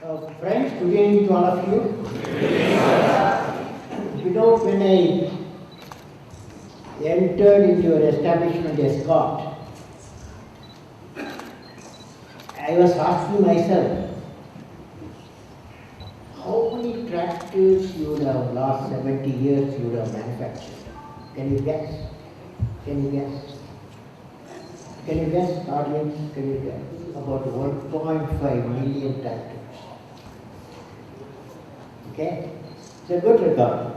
Friends, good evening to all of you. When I entered into your establishment Escort, I was asking myself, how many tractors you would have last 70 years you would have manufactured? Can you guess? Can you guess? Can you guess, audience? Can you guess? About 1.5 million tractors. Okay? It's a good record.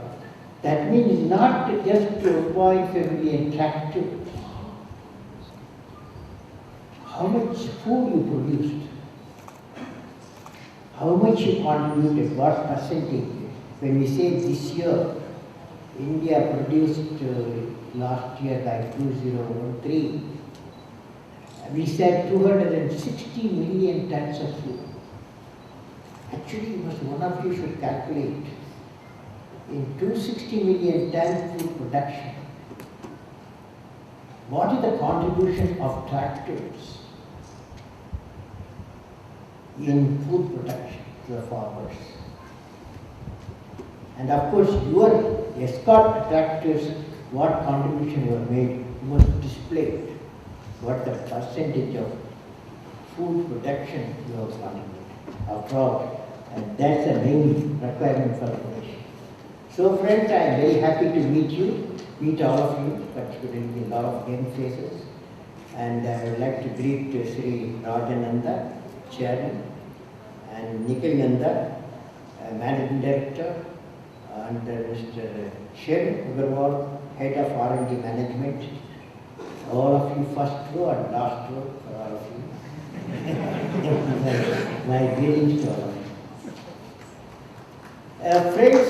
That means not just 2.5 million tractors. How much food you produced? How much you contributed? What percentage? When we say this year, India produced last year by 2013, we said 260 million tons of food. Actually, one of you should calculate. In 260 million ton food production, what is the contribution of tractors in food production to the farmers? And of course, your Escort tractors, what contribution you have made, you must display what the percentage of food production you have contributed. After all, and that's the main requirement for the nation. So friends, I am very happy to meet all of you, particularly a lot of young faces. And I would like to greet Sri Rajananda, Chairman, and Nikhil Nanda, Managing Director, and Mr. Shiv Agarwal, Head of R&D Management. All of you first row and last row for all of you. my greetings to all of you. Friends,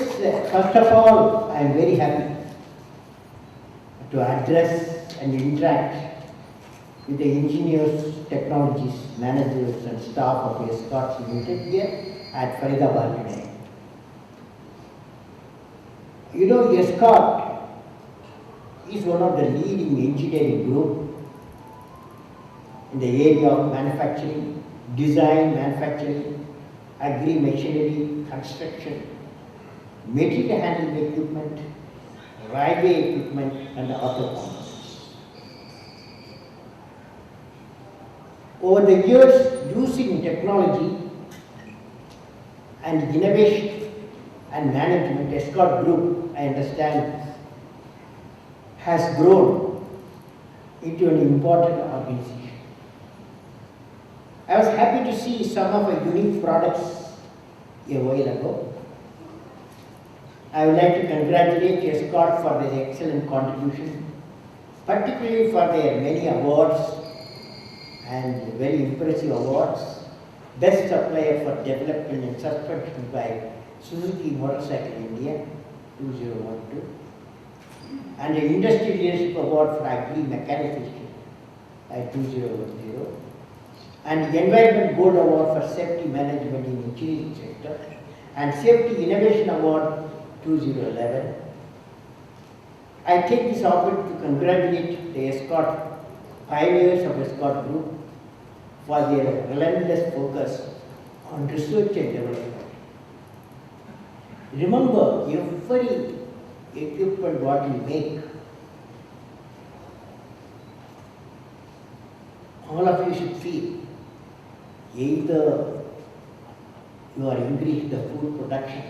first of all, I am very happy to address and interact with the engineers, technologists, managers and staff of Escorts Limited here at Faridabad today. You know, Escort is one of the leading engineering group in the area of manufacturing, design, manufacturing, agri-machinery, construction, material handling equipment, railway equipment and auto components. Over the years, using technology and innovation and management, Escort Group, I understand, has grown into an important organization. I was happy to see some of our unique products a while ago. I would like to congratulate Escort for their excellent contribution, particularly for their many awards and very impressive awards. Best Supplier for Development and Suspension by Suzuki Motorcycle India 2012, and an Industry Leadership Award for Agri-Mechanization by 2010, and the Environment Gold Award for Safety Management in Engineering Sector, and Safety Innovation Award 2011. I take this opportunity to congratulate the Escort pioneers of Escort Group for their relentless focus on research and development. Remember, every equipment what you make, all of you should feel either you are increasing the food production,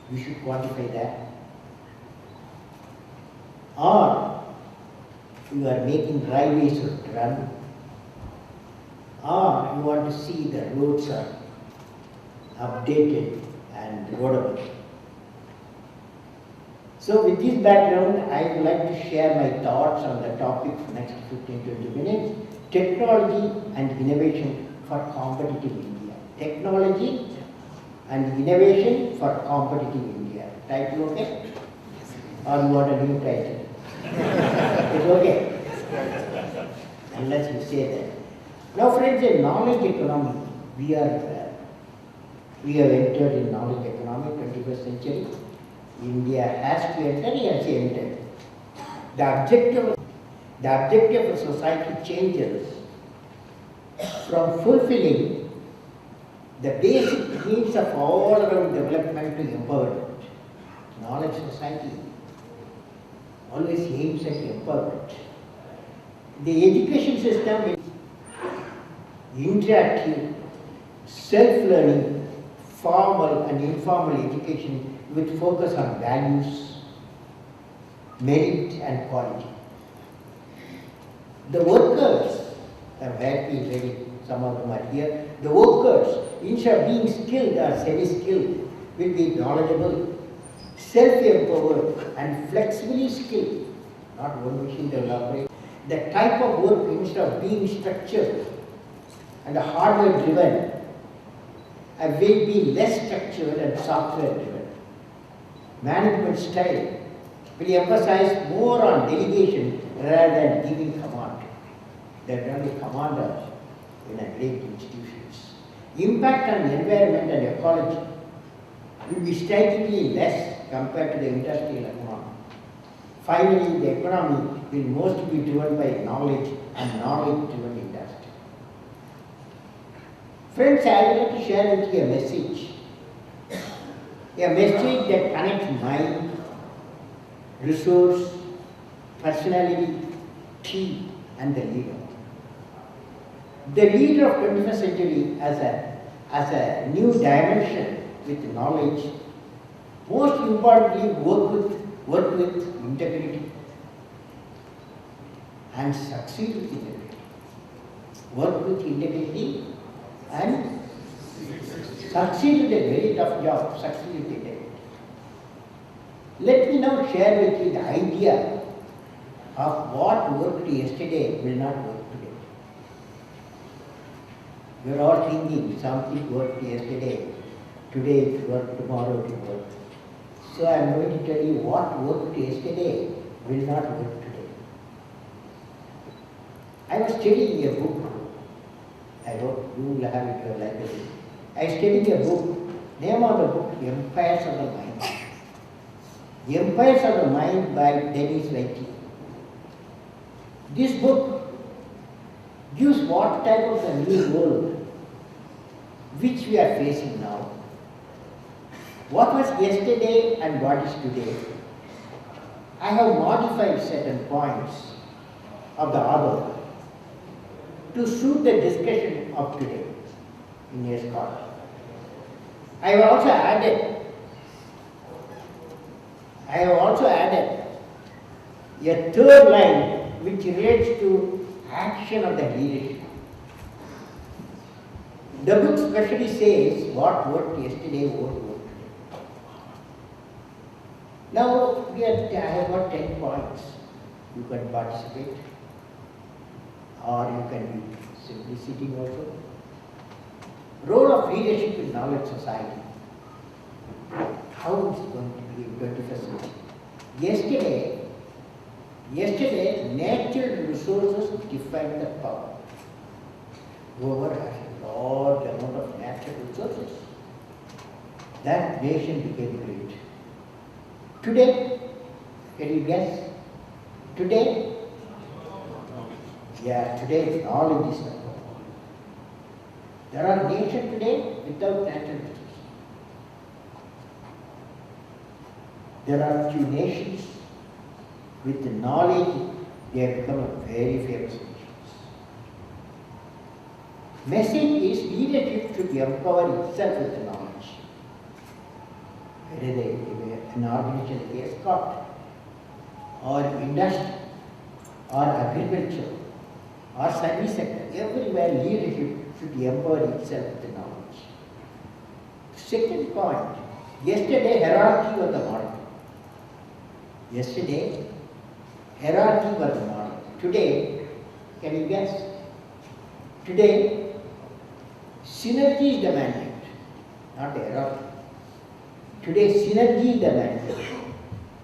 you should quantify that, or you are making railways run, or you want to see the roads are updated and roadable. So with this background, I would like to share my thoughts on the topic for the next 15-20 minutes, technology and innovation for competitive India. Technology and innovation for competitive India. Title okay? Or you want a new title? It's okay? Unless you say that. Now friends, in knowledge economy, we have entered in knowledge economy, 21st century. India has to enter, yes, entered. The objective of society changes from fulfilling the basic needs of all-around development to empowerment. Knowledge society always aims at empowerment. The education system is interactive, self-learning, formal and informal education with focus on values, merit and quality. The workers, I'm happy ready, some of them are here. The workers, instead of being skilled or semi-skilled, will be knowledgeable, self-empowered and flexibly skilled, not one machine they will operate. The type of work, instead of being structured and hardware driven, will be less structured and software driven. Management style will emphasize more on delegation rather than giving command. There are only commanders in a great institutions. Impact on the environment and ecology will be strikingly less compared to the industrial economy. Finally, the economy will mostly be driven by knowledge and knowledge-driven industry. Friends, I would like to share with you a message that connects mind, resource, personality, team, and the leader. The leader of 21st century as a new dimension with knowledge, most importantly work with integrity and succeed with integrity. Work with integrity and succeed with a very tough job, succeed with integrity. Let me now share with you the idea of what worked yesterday will not work today. We are all thinking something worked yesterday, today it worked, tomorrow it will work. So I am going to tell you what worked yesterday will not work today. I was studying a book. I hope you will have it in your library. I was studying a book. Name of the book, Empires of the Mind. Empires of the Mind by Dennis Ritchie. This book gives what type of the new world which we are facing now. What was yesterday and what is today. I have modified certain points of the author to suit the discussion of today in Escorts. I have also added a third line which relates to action of the leadership. The book specially says what worked yesterday won't work today. Now I have got 10 points. You can participate or you can be simply sitting also. Role of leadership in knowledge society. How is it going to be in 21st century? Yesterday, natural resources defined the power. Whoever has a large amount of natural resources, that nation became great. Today, can you guess? Today, knowledge is the power. There are nations today without natural resources. There are few nations with the knowledge, they have become a very famous nations. Message is leadership should empower itself with the knowledge. Whether an organization like Escorts or industry or agriculture or service sector, everywhere leadership should empower itself with the knowledge. Second point, yesterday hierarchy was the model. Yesterday, hierarchy was the model. Today, can you guess? Today, synergy is the mandate, not hierarchy. Today, synergy is the mandate.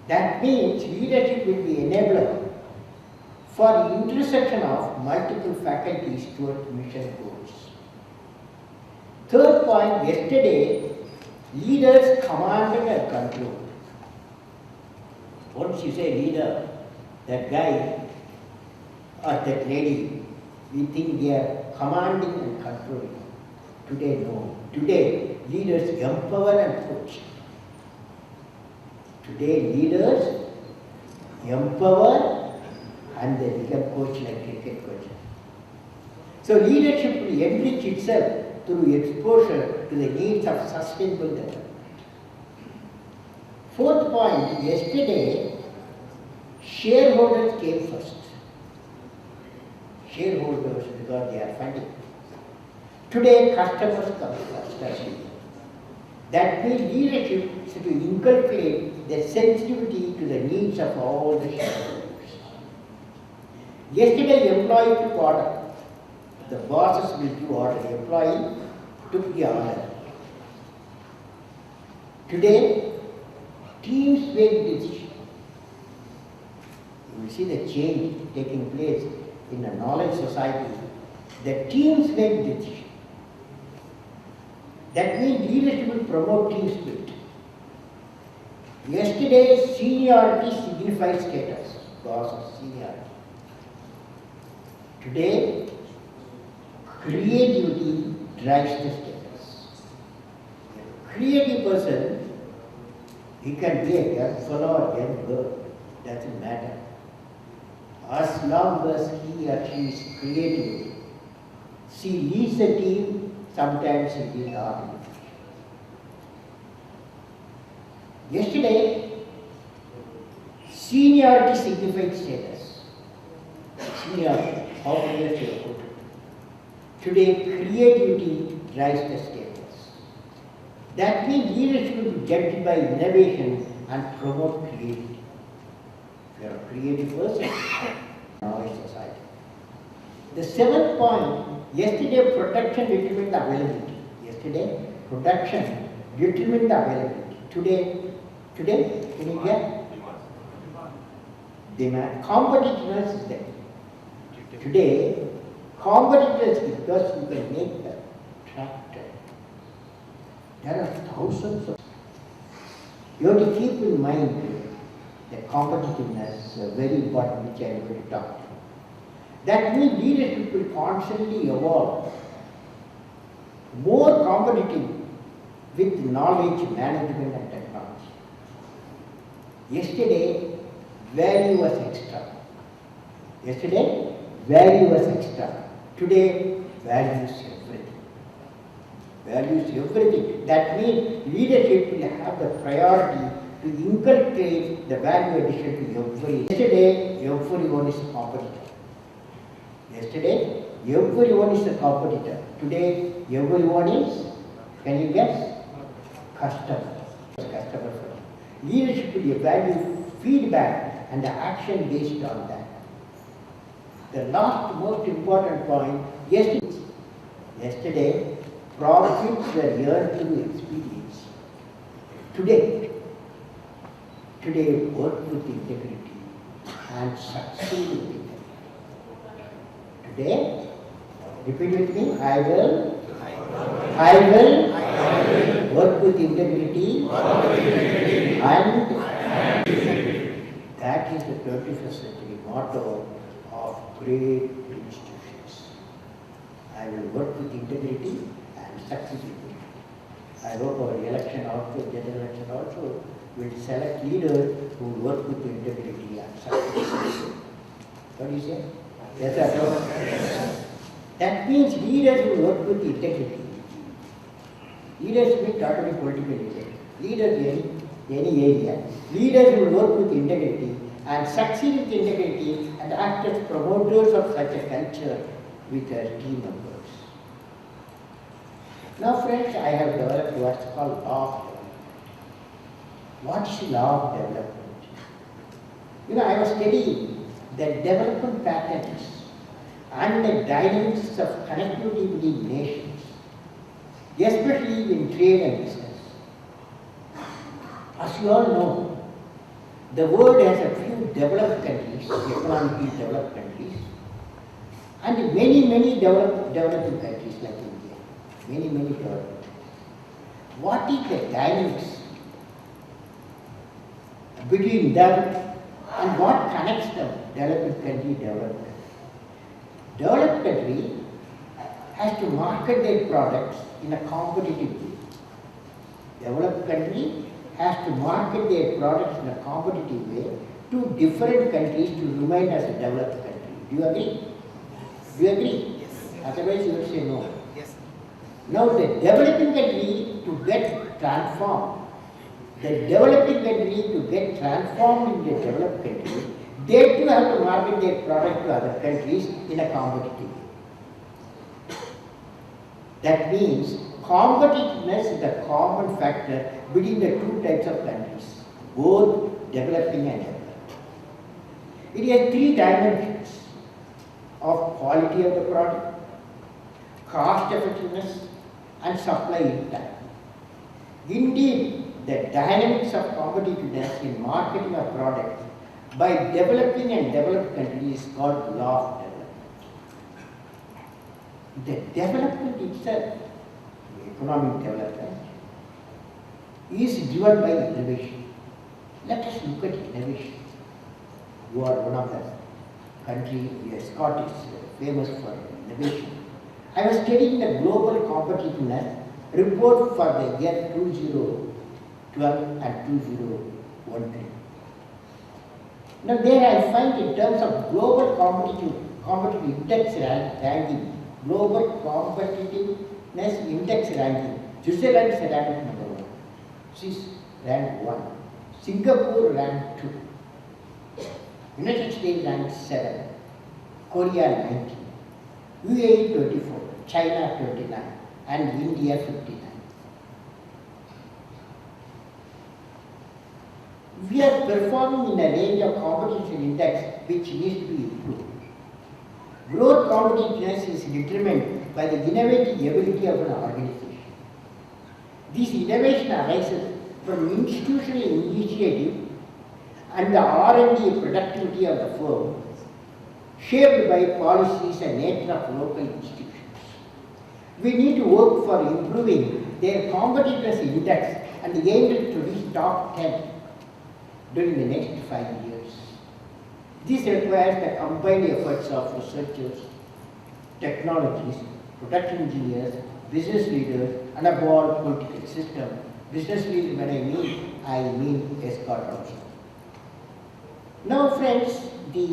That means leadership will be enabler for intersection of multiple faculties towards mission goals. Third point, yesterday, leaders commanded and controlled. Once you say leader, that guy or that lady, we think they are commanding and controlling. Today, no. Today, leaders empower and coach. Today, leaders empower and they become coach like cricket coach. So, leadership will enrich itself through exposure to the needs of sustainable development. Fourth point, yesterday, shareholders came first. Shareholders because they are funding. Today, customers come first. Actually. That means leadership should inculcate the sensitivity to the needs of all the shareholders. Yesterday, employee took order. The bosses will give order. The employee took the order. Today, teams make decisions. You will see the change taking place in a knowledge society. The teams make decisions. That means leadership will promote team spirit. Yesterday, seniority signifies status. Bosses, seniority. Today, creativity drives the status. A creative person, he can be a young fellow or young girl, doesn't matter. As long as he or she is creative, she leads the team, sometimes she is not. Yesterday, seniority signified status. Seniority, how many years you have put? Today, creativity drives the status. That means leadership will be judged by innovation and promote creativity. If you are a creative person, knowledge society. The seventh point, yesterday production determined the availability. Yesterday, production determined the availability. Today, can you get? Demand. Competitiveness is there. Today, competitors because you can make the tractor. There are thousands of. You have to keep in mind the competitiveness is very important, which I am going to talk to. That means leadership will constantly evolve, more competitive with knowledge, management and technology. Yesterday, value was extra. Yesterday, value was extra. Today, value is everything. Value is everything. That means leadership will have the priority to inculcate the value addition to every. Yesterday, everyone is a competitor. Yesterday, everyone is a competitor. Today, everyone is, can you guess? Customer. Customer first. Leadership will value feedback and the action based on that. The last most important point, yesterday profits were earned through experience. Today work with integrity and succeed with integrity. Today, repeat with me, I will work with integrity and that is the 21st century motto of great institutions. I will work with integrity and succeed with it. I hope our election also, general election also, will select leaders who work with integrity and succeed. What do you say? Yes, sir. That means leaders will work with integrity. Leaders mean not only political leaders. Leaders in any area. Leaders will work with integrity and succeed with integrity and act as promoters of such a culture with their team members. Now friends, I have developed what's called law of development. What is law of development? I was studying the development patterns and the dynamics of connectivity between nations, especially in trade and business. As you all know, the world has a few developed countries, economically developed countries, and many developing countries like India. Many developed. What is the dynamics between them and what connects them? Developing country, developed country. Developed country, has to market their products in a competitive way. Developed country has to market their products in a competitive way to different countries to remain as a developed country. Do you agree? Do you agree? Yes. Otherwise you will say no. Yes. Now the developing country to get transformed, into a developed country, they too have to market their product to other countries in a competitive way. That means competitiveness is the common factor between the two types of countries, both developing and developed. It has three dimensions of quality of the product, cost effectiveness, and supply in time. Indeed, the dynamics of competitiveness in marketing a product by developing and developed countries is called law of development. The development itself, economic development, is driven by innovation. Let us look at innovation. You are one of the country, Escorts is famous for innovation. I was studying the global competitiveness report for the year 2012 and 2013. Now there I find in terms of global competitive index ranking, global competitiveness index ranking, Switzerland is ranked number 1, Swiss ranked 1, Singapore ranked 2, United States ranked 7, Korea 19, UAE 24, China 29, and India 59. We are performing in a range of competition index which needs to be improved. Growth competitiveness is determined by the innovative ability of an organization. This innovation arises from institutional initiative and the R&D productivity of the firm, shaped by policies and nature of local institutions. We need to work for improving their competitiveness index and aim to reach top 10 during the next 5 years. This requires the combined efforts of researchers, technologists, production engineers, business leaders, and above all political system. Business leader when I mean Escorts also. Now friends, the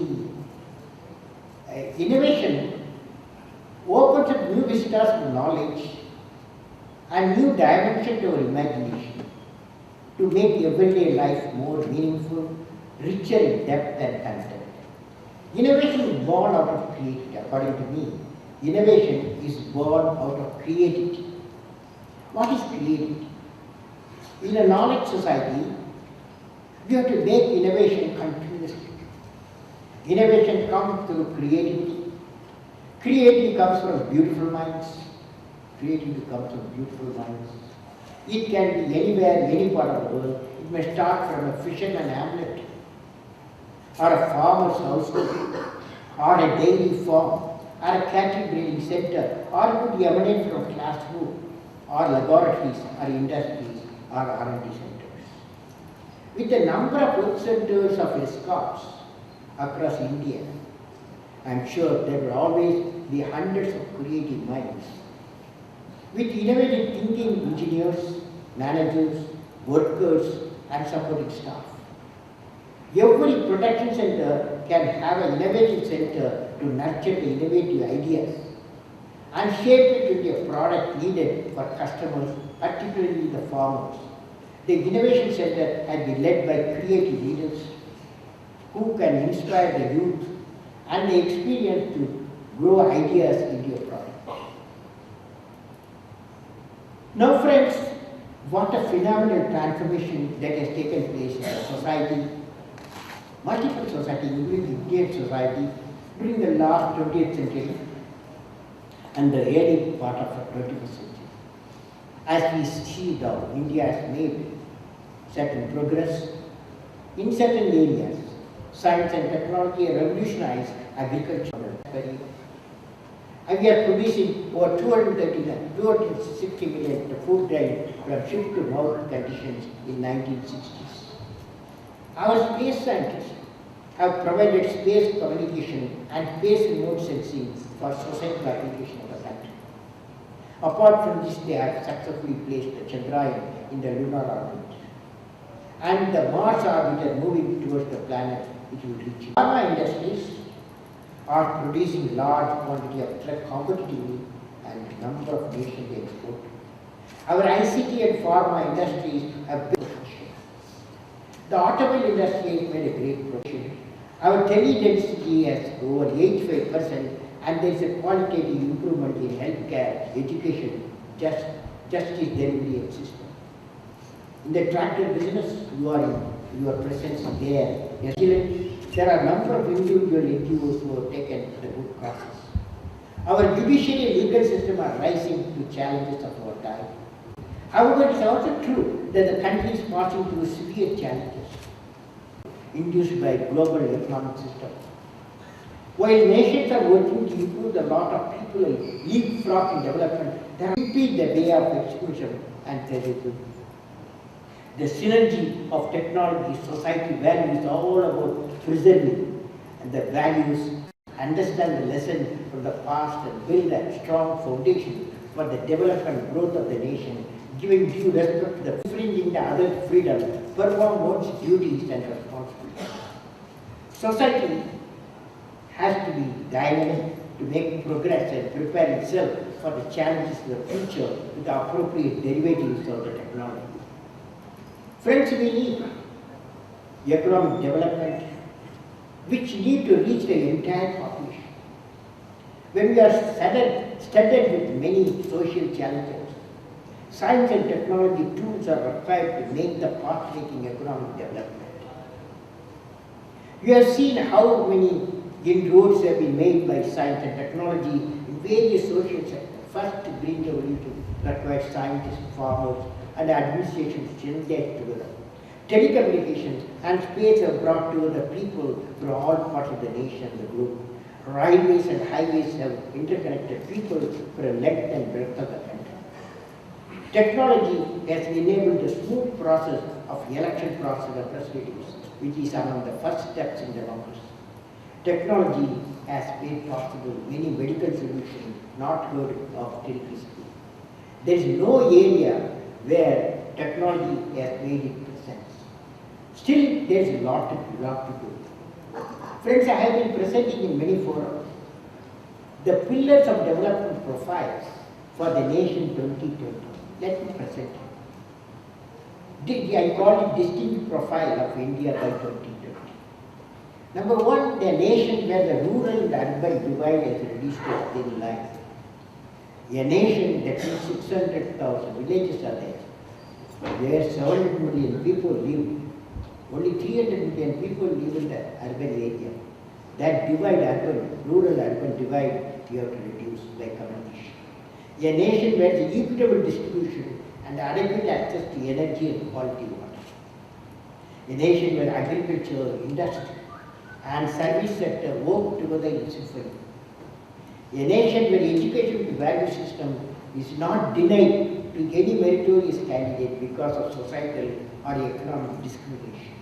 innovation opens up new vistas of knowledge and new dimension to our imagination to make everyday life more meaningful, richer in depth and content. Innovation is born out of creativity. According to me, innovation is born out of creativity. What is creativity? In a knowledge society, we have to make innovation continuously. Innovation comes through creativity. Creativity comes from beautiful minds. Creativity comes from beautiful minds. It can be anywhere, any part of the world. It may start from a fisherman hamlet, or a farmer's household, or a dairy farm, or a cattle breeding center, or it could emanate from classroom, or laboratories, or industries, or R&D centers. With the number of work centers of Escorts across India, I am sure there will always be hundreds of creative minds. With innovative thinking engineers, managers, workers, and supporting staff. Every production center can have an innovative center to nurture the innovative ideas and shape it into a product needed for customers, particularly the farmers. The innovation center has been led by creative leaders who can inspire the youth and the experience to grow ideas into a product. Now friends, what a phenomenal transformation that has taken place in our society, multiple societies, including the Indian society, during the last 20th century and the early part of the 21st century. As we see now, India has made certain progress in certain areas. Science and technology have revolutionized agriculture. And we are producing over 260 million food grain from shift to mouth conditions in 1960s. Our space scientists have provided space communication and space remote sensing for societal application of the country. Apart from this, they have successfully placed the Chandrayaan in the lunar orbit. And the Mars orbiter moving towards the planet, which will reach it. Pharma industries are producing large quantity of drug competitively, and number of nations they export. Our ICT and pharma industries have built. The automobile industry has made a great progression. Our tele-density has over 85%, and there is a qualitative improvement in healthcare, education, justice delivery and system. In the tractor business, your presence there. There are a number of individual NGOs who have taken the good causes. Our judiciary and legal system are rising to challenges of our time. However, it is also true that the country is passing through severe challenges induced by global economic system. While nations are working to improve the lot of people and leapfrog in development, they repeat the way of exclusion and terrorism. The synergy of technology, society values are all about preserving and the values, understand the lesson from the past and build a strong foundation for the development and growth of the nation, giving due respect to the infringing the other freedom, perform one's duties and responsibilities. Society has to be dynamic to make progress and prepare itself for the challenges of the future with the appropriate derivatives of the technology. Friends, we need economic development which need to reach the entire population. When we are studded with many social challenges, science and technology tools are required to make the path-making economic development. You have seen how many inroads have been made by science and technology in various social sectors. First, green revolution required scientists, farmers, and administrations synergize together. Telecommunications and space have brought together people from all parts of the nation and the globe. Railways and highways have interconnected people for a length and breadth of the country. Technology has enabled the smooth process of election process of representatives, which is among the first steps in democracy. Technology has made possible many medical solutions not heard of till recently. There is no area where technology has made it present. Still, there is a lot to do. Friends, I have been presenting in many forums the pillars of development profiles for the nation 2020. Let me present it. I call it distinct profile of India by 2020. Number one, a nation where the rural and urban divide has reduced to a thin line. A nation that is 600,000 villages are there, where 700 million people live. Only 300 million people live in the urban area. That divide, rural-urban divide, you have to reduce by communication. A nation where the equitable distribution and adequate access to energy and quality water. A nation where agriculture, industry, and service sector work together in symphony. A nation where education to value system is not denied to any meritorious candidate because of societal or economic discrimination.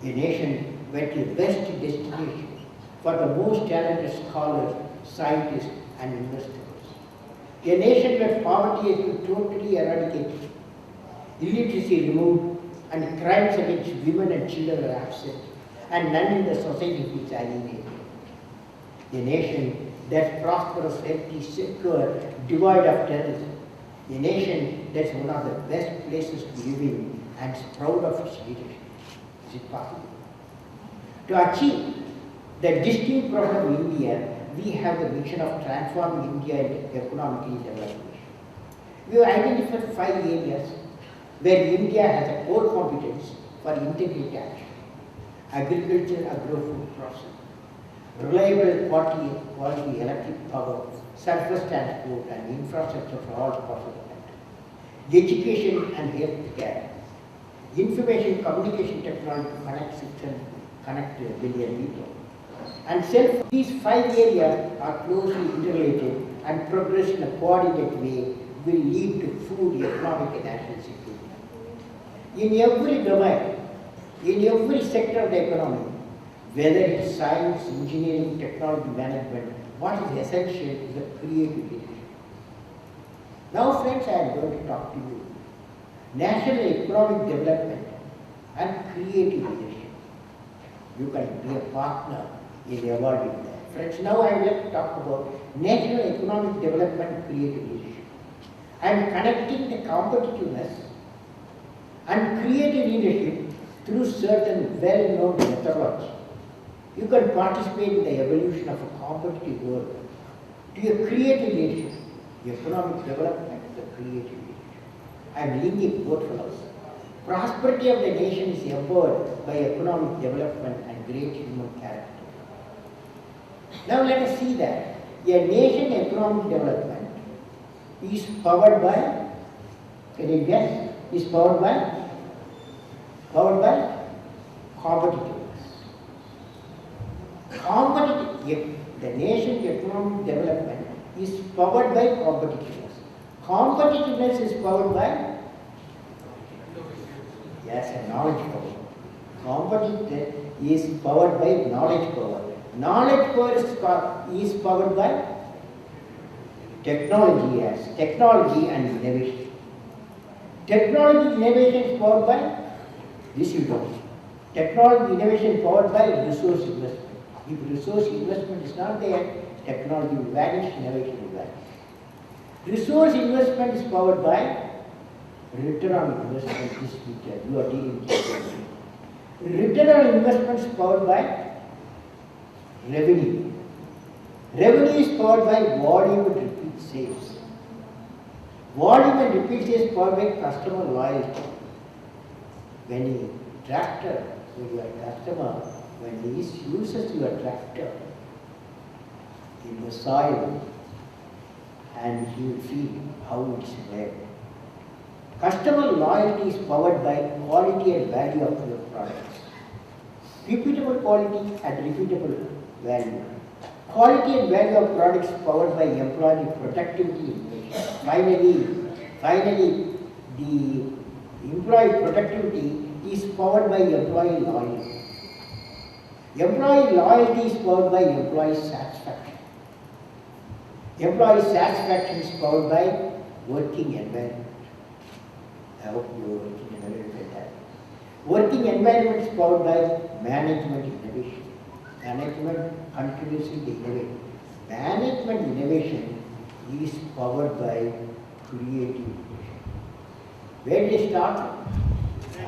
A nation where the best destination for the most talented scholars, scientists, and investors. A nation where poverty has been totally eradicated, illiteracy removed, and crimes against women and children are absent, and none in the society is alienated. A nation that's prosperous, healthy, secure, devoid of terrorism. A nation that's one of the best places to live in and is proud of its leadership. Is it possible? To achieve the distinct profile of India, we have the mission of transforming India into economically developed nation. We have identified 5 areas where India has a core competence for integrated action. Agriculture, agro-food processing, reliable quality electric power, surface transport and infrastructure for all parts of the country. Education and health care. Information communication technology to connect a billion people. And these 5 areas are closely interrelated and progress in a coordinated way will lead to food, economic and national security. In every domain, in every sector of the economy, whether it's science, engineering, technology, management, what is essential is a creative leadership. Now friends, I am going to talk to you. National economic development and creative leadership. You can be a partner in evolving that. Friends, now I would like to talk about national economic development and creative leadership. I am connecting the competitiveness and creative leadership through certain well-known methodology. You can participate in the evolution of a competitive world to a creative leadership, economic development, the creative leadership. I am linking both fellows. Prosperity of the nation is empowered by economic development and great human character. Now let us see that a nation economic development is powered by, can you guess, is powered by competitiveness. The nation's economic development is powered by competitiveness. Competitiveness is powered by, yes, knowledge power. Competitiveness is powered by knowledge power. Knowledge power is powered by technology, yes, technology and innovation. Technology innovation is powered by this you don't. Technology innovation powered by resource investment. If resource investment is not there, technology will vanish, innovation will vanish. Resource investment is powered by return on investment. This feature you are dealing with. Return on investment is powered by revenue. Revenue is powered by volume and repeat sales. Volume and repeat sales powered by customer loyalty. When a tractor, when your customer, when he uses your tractor in the soil, and he will feel how it is made. Customer loyalty is powered by quality and value of your products. Repeatable quality and repeatable value. Quality and value of products powered by employee productivity innovation. Finally, the employee productivity is powered by employee loyalty. Employee loyalty is powered by employee satisfaction. Employee satisfaction is powered by working environment. I hope you are working environment like that. Working environment is powered by management innovation. Management continuously innovate. Management innovation is powered by creative innovation. Where did I start?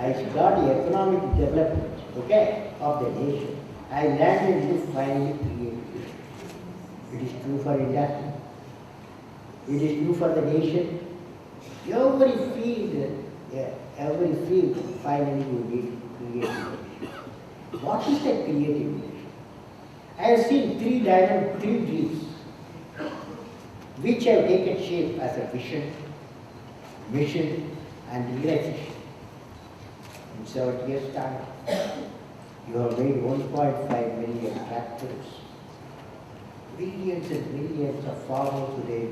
I started economic development, okay, of the nation. I landed with finally creative. It is true for India. It is true for the nation. Every field, finally you need creative. What is the creative? I have seen three dreams, which have taken shape as a vision, mission, and realization. In 7 years' time, you have made 1.5 million tractors. Millions and millions of farmers today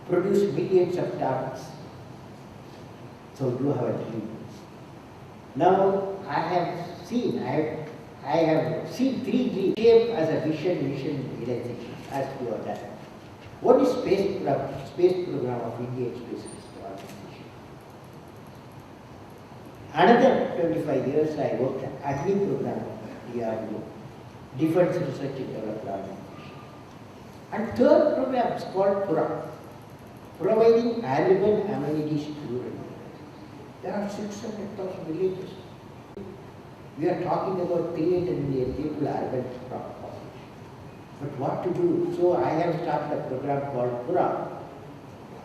produce millions of tons. So you have a dream. Now I have seen three dreams shaped as a vision, mission, realization, as you have done. What is space program of Indian Space Organization? Another 25 years I worked at Agni program of DRDO, Defense Research and Development Organization. And third program is called PURA, providing urban amenities to rural areas. There are 600,000 villages. We are talking about 300 million people urban population. But what to do? So I have started a program called PURA,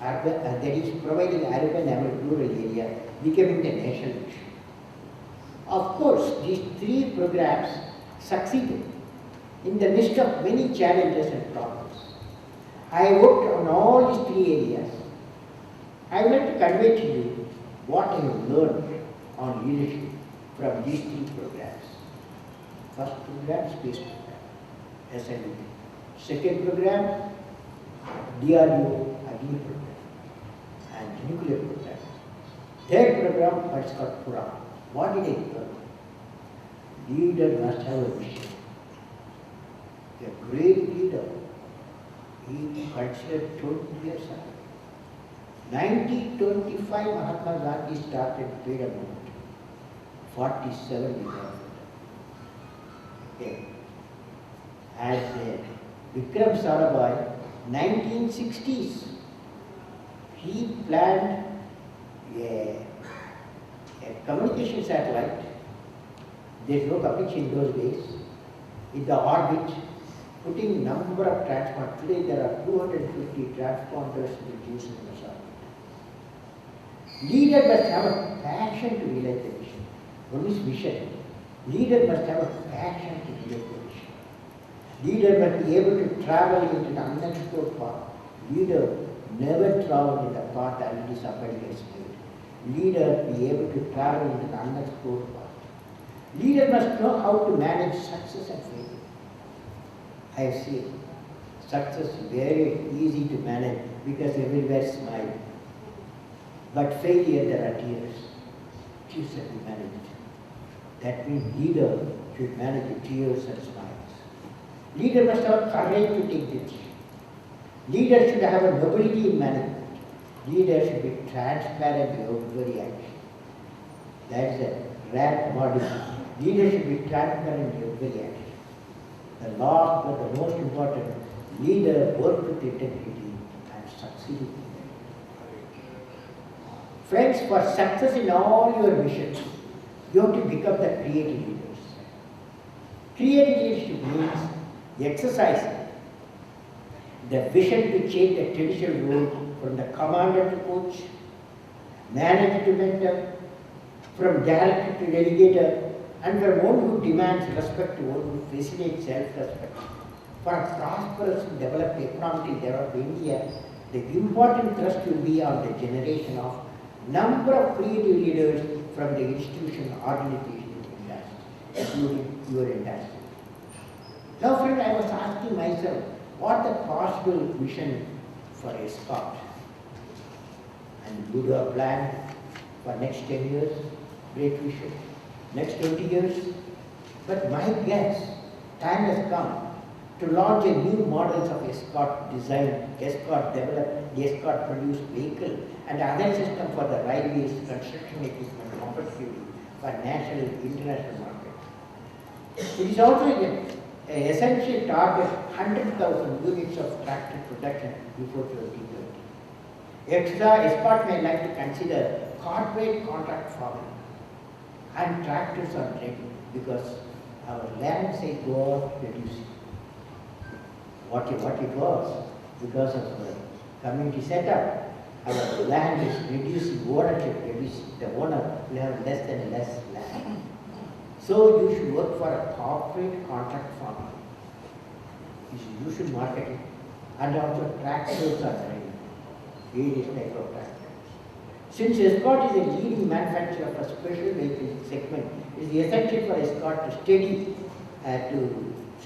that is providing urban and rural area, becoming the national mission. Of course, these three programs succeeded in the midst of many challenges and problems. I worked on all these three areas. I would like to convey to you what I have learned on leadership from these three programs. First program, space program, SND. Second program, DRDO, Agni program, and nuclear program. Third program, what's called PURA. What did I learn? Leader must have a vision. A great leader, he considered 20 years ahead. 1925 Mahatma Gandhi started freedom movement. 47 is okay. As Vikram Sarabhai, 1960s, he planned a communication satellite. There is no communication in those days. In the orbit, putting number of transponders. Today there are 250 transponders used in the orbit. Leader must have a passion to realize the vision. One is vision. Leader must have a passion to realize the vision. Leader must be able to travel into an unexplored path. Leader never travel in the path already somebody has made. Leader be able to travel into an unexplored path. Leader must know how to manage success and failure. I have seen success very easy to manage because everywhere smile. But failure, there are tears. Tears have to be managed. That means leader should manage the tears and smiles. Leader must have courage to take decisions. Leader should have a nobility in management. Leader should be transparent in every action. That is a rare commodity. Leader should be transparent in every action. The last but the most important, leader work with integrity and succeed in it. Friends, for success in all your missions, you have to become the creative leaders. Creative leadership means exercising the vision to change the traditional role from the commander to coach, manager to mentor, from director to delegator, and from one who demands respect to one who facilitates self-respect. For a prosperous and developed economic development of India, the important thrust will be on the generation of number of creative leaders from the institution, organization, industry, including your industry. Now, friend, I was asking myself, what the possible vision for Escort? And you do a plan for next 10 years, great vision, next 20 years. But my guess, time has come to launch a new models of Escort design, Escort develop, Escort produce vehicle and other system for the railways, construction equipment, opportunity for national and international market. It is also an essential target 100,000 units of tractor production before 2030. Extra Escort may like to consider corporate contract farming and tractors are ready because our land size was reducing. What it was because of the community setup. Our land is reducing, ownership reducing. The owner will have less and less land. So you should work for a corporate contract farming. You should market it. And also tractors are ready. Various type of tractors. Since Escort is a leading manufacturer of a special vehicle segment, it is essential for Escort to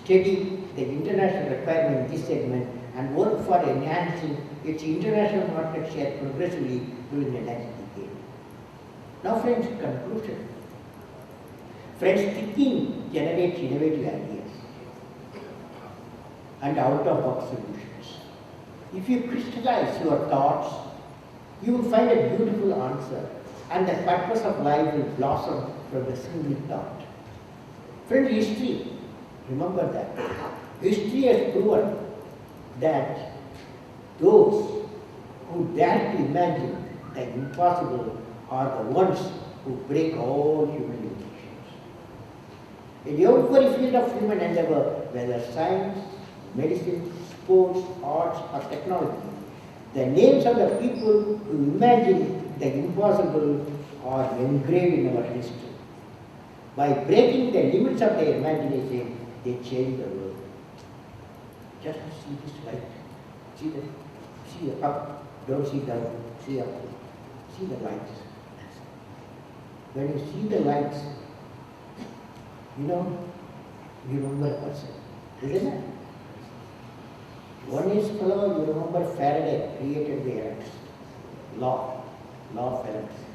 study the international requirement in this segment and work for enhancing its international market share progressively during the next decade. Now, friends, conclusion. Friends, thinking generates innovative ideas and out-of-box solutions. If you crystallize your thoughts, you will find a beautiful answer and the purpose of life will blossom from the single thought. Friend, history, remember that. History has proven that those who dare to imagine the impossible are the ones who break all human limitations. In every field of human endeavor, whether science, medicine, sports, arts, or technology, the names of the people who imagine the impossible are engraved in our history. By breaking the limits of their imagination, they change the world. Just see this light. See up, don't see down, see up. See the lights. When you see the lights, you remember a person, isn't it? One is fellow, you remember Faraday created the electricity, law of electricity.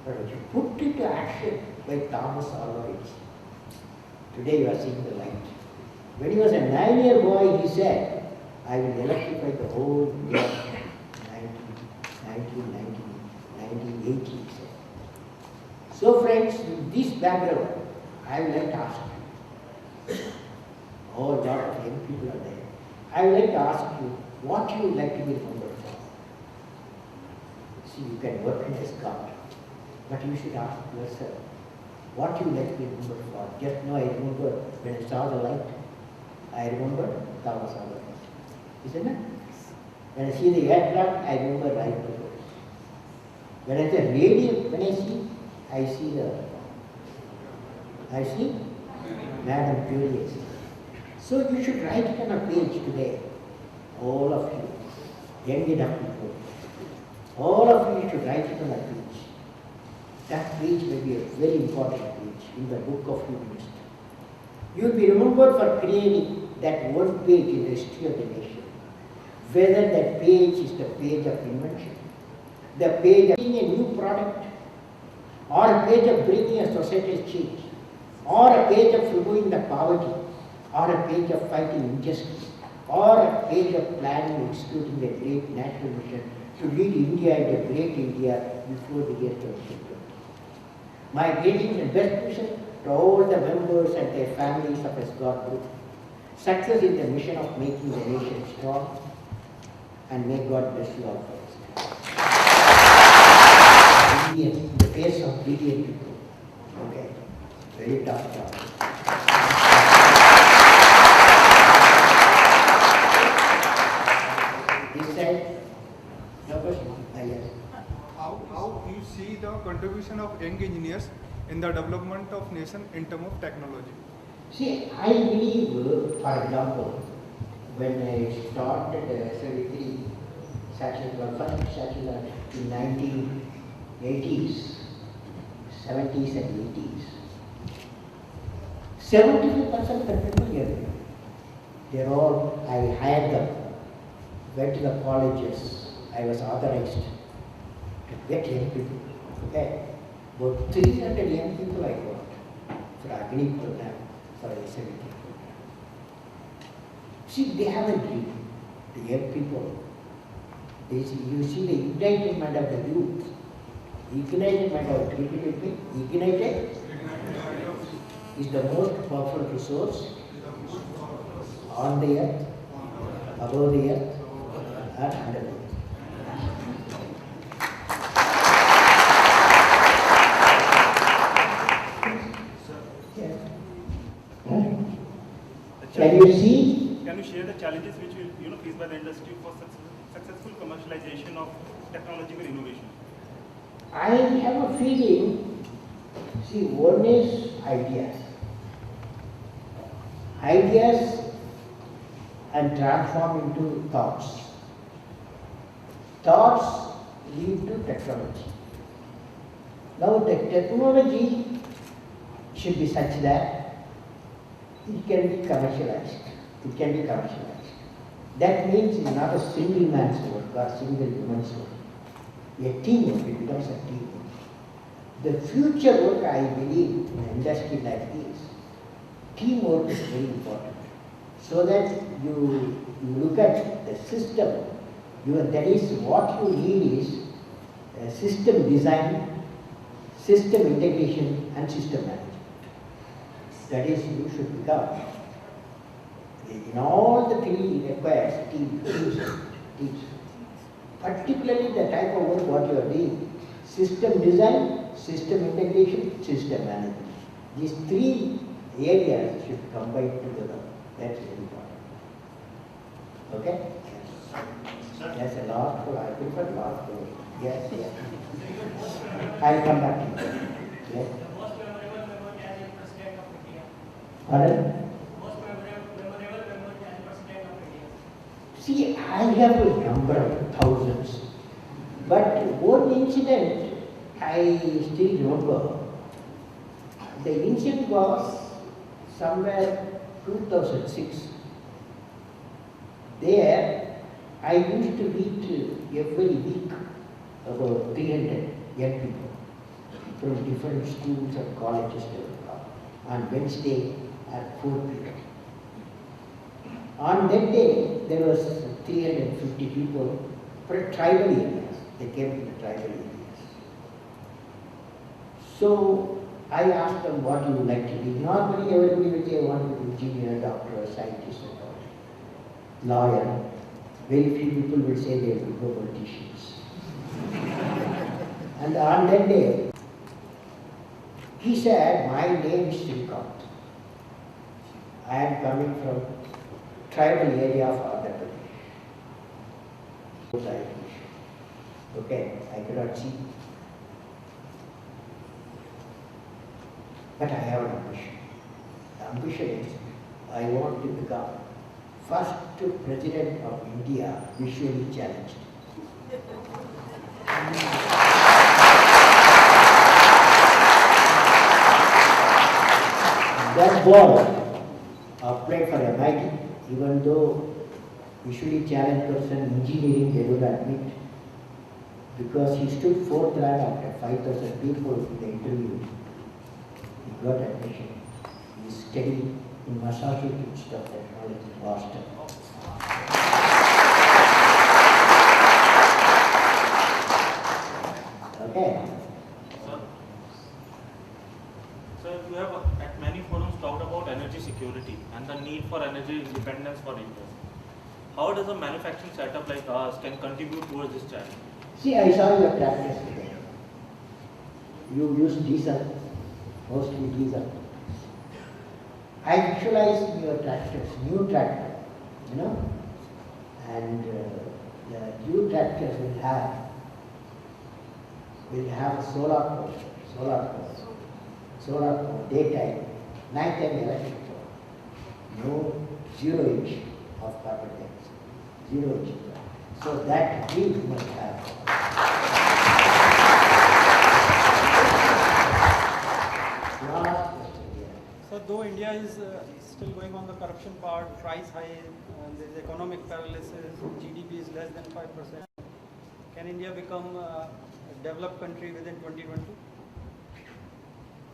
But when you put it to action by Thomas Alva Edison, today you are seeing the light. When he was a 9-year boy, he said, I will electrify the whole world. 1980s. So friends, with this background, I would like to ask you, oh, lot of young people are there. I would like to ask you, what you would like to be remembered for? See, you can work in a Escort, but you should ask yourself, what you would like to be remembered for? Just now I remember when I saw the light, I remember Thomas Alva Edison. Isn't it? When I see the aircraft, I remember Wright brothers. When I say radio, when I see Madam Curie. So you should write it on a page today. All of you, young enough people, all of you should write it on a page. That page may be a very important page in the book of human history. You will be remembered for creating that one page in the history of the nation. Whether that page is the page of invention, the page of bringing a new product, or a page of bringing a societal change, or a page of removing the poverty, or a page of fighting injustice, or a page of planning and executing a great national mission to lead India into a great India before the year 2020. My greetings and best wishes to all the members and their families of Escort Group. Success in the mission of making the nation strong, and may God bless you all for this. In the face of brilliant people. Okay, very tough job. This side, no question? Yes. How you see the contribution of young engineers in the development of nation in terms of technology? See, I believe, for example, when I started SLV3 first satellite in 1980s, 70s and 80s, 75% of people here, they're all, I hired them, went to the colleges, I was authorized to get young people, okay? About 300 young people I got for Agni program, for SLV3 program. See, they have a dream, the young people. You see the ignitment of the youth. Ignitment of ignited is the most powerful resource on the earth, above the earth, and under the earth. Can you see? Can you share the challenges which will faced by the industry for successful commercialization of technological innovation? I have a feeling, see, one is ideas. Ideas and transform into thoughts. Thoughts lead to technology. Now the technology should be such that it can be commercialized. It can be commercialized. That means it's not a single man's work or single woman's work. A teamwork, it becomes a teamwork. The future work, I believe, in an industry like this, teamwork is very important. So that you look at the system, that is what you need is system design, system integration and system management. That is, you should become. In all the three it requires teams. Particularly the type of work what you are doing, system design, system integration, system management. These three areas should combine together. That's very important. Okay? That's a last floor. I prefer last floor. Yes, yes. I'll come back to you. Yes. Pardon? See, I have a number of thousands, but one incident I still remember. The incident was somewhere 2006. There, I used to meet every week about 300 young people from different schools and colleges on Wednesday at 4 p.m. On that day, there was 350 people from tribal areas. They came from the tribal areas. So I asked them what you would like to be. Normally everybody will say I want to be engineer, doctor, scientist, and all. Lawyer. Very few people will say they will go politicians. And on that day, he said, my name is Srikant. I am coming from tribal area of Andhra Pradesh. Okay, I cannot see. But I have an ambition. The ambition is, I want to become first president of India visually challenged. That boy applied for MIT, even though visually challenged person, engineering they don't admit, because he stood 4th rank after 5,000 people in the interview. He got admission. He is studying in Massachusetts Institute of Technology in Boston. Okay. So you have at many forums talked about energy security and the need for energy independence for India. How does a manufacturing setup like ours can contribute towards this challenge? See, I saw your tractors today. You use diesel, mostly diesel. I visualized your tractors, new tractor, and the new tractors will have a solar pole, daytime, nighttime electric pole. No 0 inch of carbon dioxide, 0 inch. So that we must have. Last question here. So though India is still going on the corruption part, price high, there is economic paralysis, GDP is less than 5%, can India become a developed country within 2020?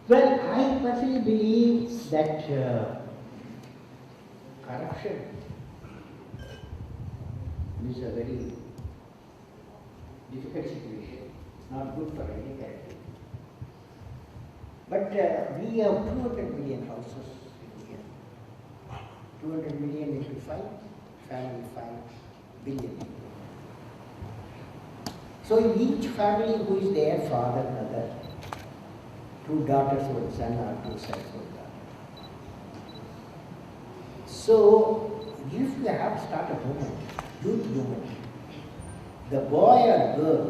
Well, I personally believe that corruption is a very difficult situation. It's not good for any country. But we have 200 million houses in India. 200 million into 5, family 5 billion. So in each family who is there, father, mother, 2 daughters, 1 son, or 2 sons, 1 daughter. So if you have to start a movement, youth movement, the boy or girl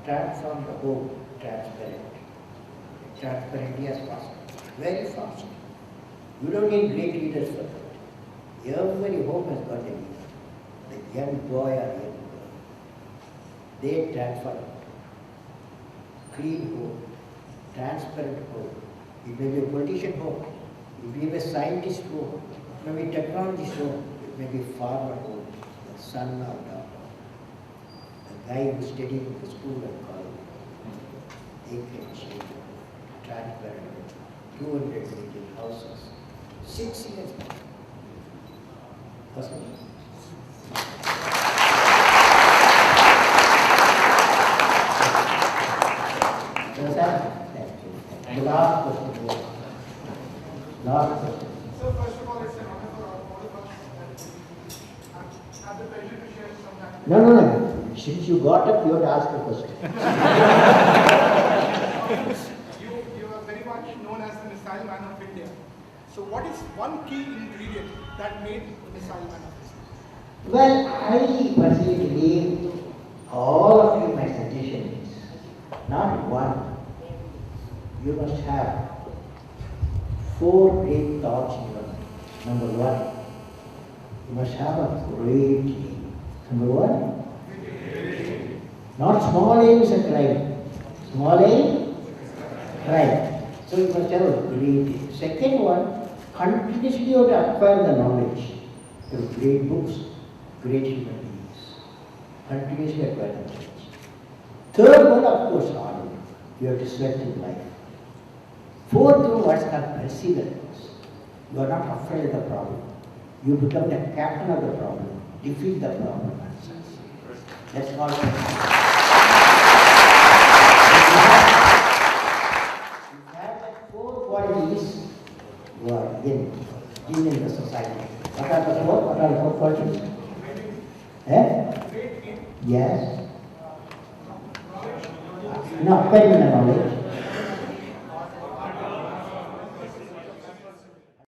transform the home transparently as possible, very fast. You don't need great leaders for that. Every home has got a leader, the young boy or young girl. They transform clean home, transparent home. It may be a politician home, it may be a scientist home, it may be a technologist home, it may be a farmer home, the son or daughter. The guy who is studying in the school and college, they can change transparent, 200 million houses, 6 years back. That's all. The last question. Last question. So first of all, it's an honor for all of us that have the pleasure to share some time. No. Since you got up, you have to ask a question. You are very much known as the missile man of India. So what is one key ingredient that made the missile man of India? Well, I personally believe all of you, my suggestion is not one. You must have 4 great thoughts in your mind. Number 1, you must have a great aim. Number 1, not small aim is a crime. Small aim, crime. So you must have a great aim. Second one, continuously you have to acquire the knowledge. You have great books, great human beings. Continuously acquire the knowledge. Third one, of course, hard work. You have to sweat in life. Fourth one, what's called perseverance. You are not afraid of the problem. You become the captain of the problem, defeat the problem. That's all. who are again still in the society. What are the four? What are the four qualities? Eh? Yes. No, acquiring the knowledge.